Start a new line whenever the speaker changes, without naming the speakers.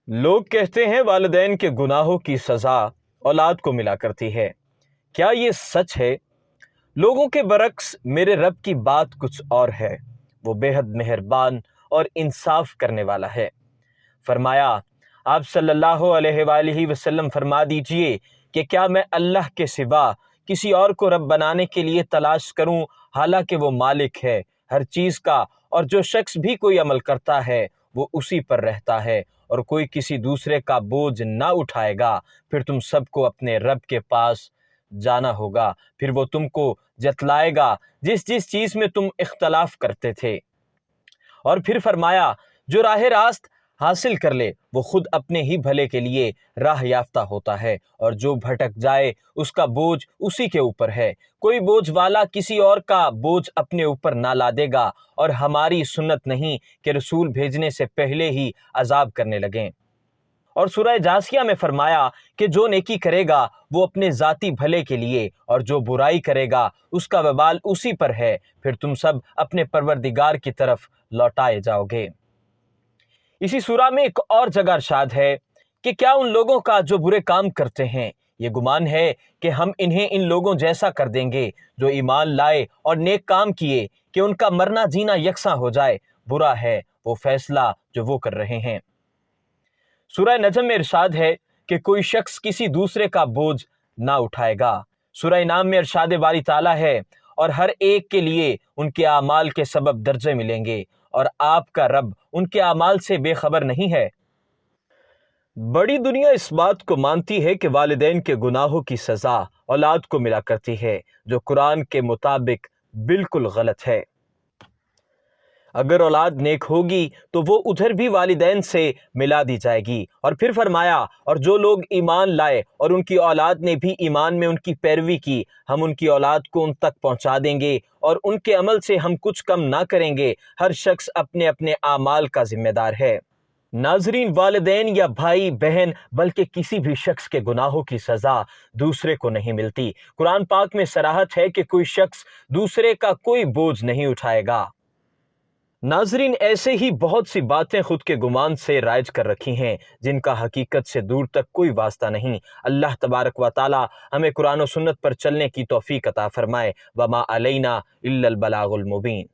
لوگ کہتے ہیں والدین کے گناہوں کی سزا اولاد کو ملا کرتی ہے۔ کیا یہ سچ ہے؟ لوگوں کے برعکس میرے رب کی بات کچھ اور ہے۔ وہ بے حد مہربان اور انصاف کرنے والا ہے۔ فرمایا، آپ صلی اللہ علیہ وآلہ وسلم فرما دیجئے کہ کیا میں اللہ کے سوا کسی اور کو رب بنانے کے لیے تلاش کروں، حالانکہ وہ مالک ہے ہر چیز کا، اور جو شخص بھی کوئی عمل کرتا ہے وہ اسی پر رہتا ہے، اور کوئی کسی دوسرے کا بوجھ نہ اٹھائے گا۔ پھر تم سب کو اپنے رب کے پاس جانا ہوگا، پھر وہ تم کو جتلائے گا جس جس چیز میں تم اختلاف کرتے تھے۔ اور پھر فرمایا، جو راہ راست حاصل کر لے وہ خود اپنے ہی بھلے کے لیے راہ یافتہ ہوتا ہے، اور جو بھٹک جائے اس کا بوجھ اسی کے اوپر ہے۔ کوئی بوجھ والا کسی اور کا بوجھ اپنے اوپر نہ لادے گا، اور ہماری سنت نہیں کہ رسول بھیجنے سے پہلے ہی عذاب کرنے لگیں۔ اور سورہ جاثیہ میں فرمایا کہ جو نیکی کرے گا وہ اپنے ذاتی بھلے کے لیے، اور جو برائی کرے گا اس کا وبال اسی پر ہے، پھر تم سب اپنے پروردگار کی طرف لوٹائے جاؤ گے۔ اسی سورہ میں ایک اور جگہ ارشاد ہے کہ کیا ان لوگوں کا جو برے کام کرتے ہیں یہ گمان ہے کہ ہم انہیں ان لوگوں جیسا کر دیں گے جو ایمان لائے اور نیک کام کیے، کہ ان کا مرنا جینا یکساں ہو جائے؟ برا ہے وہ فیصلہ جو وہ کر رہے ہیں۔ سورہ نجم میں ارشاد ہے کہ کوئی شخص کسی دوسرے کا بوجھ نہ اٹھائے گا۔ سورہ انعام میں ارشاد باری تعالیٰ ہے، اور ہر ایک کے لیے ان کے اعمال کے سبب درجے ملیں گے، اور آپ کا رب ان کے اعمال سے بے خبر نہیں ہے۔ بڑی دنیا اس بات کو مانتی ہے کہ والدین کے گناہوں کی سزا اولاد کو ملا کرتی ہے، جو قرآن کے مطابق بالکل غلط ہے۔ اگر اولاد نیک ہوگی تو وہ ادھر بھی والدین سے ملا دی جائے گی۔ اور پھر فرمایا، اور جو لوگ ایمان لائے اور ان کی اولاد نے بھی ایمان میں ان کی پیروی کی، ہم ان کی اولاد کو ان تک پہنچا دیں گے، اور ان کے عمل سے ہم کچھ کم نہ کریں گے۔ ہر شخص اپنے اپنے اعمال کا ذمہ دار ہے۔ ناظرین، والدین یا بھائی بہن بلکہ کسی بھی شخص کے گناہوں کی سزا دوسرے کو نہیں ملتی۔ قرآن پاک میں صراحت ہے کہ کوئی شخص دوسرے کا کوئی بوجھ نہیں اٹھائے گا۔ ناظرین، ایسے ہی بہت سی باتیں خود کے گمان سے رائج کر رکھی ہیں جن کا حقیقت سے دور تک کوئی واسطہ نہیں۔ اللہ تبارک و تعالی ہمیں قرآن و سنت پر چلنے کی توفیق عطا فرمائے۔ وما علینا الا البلاغ المبین۔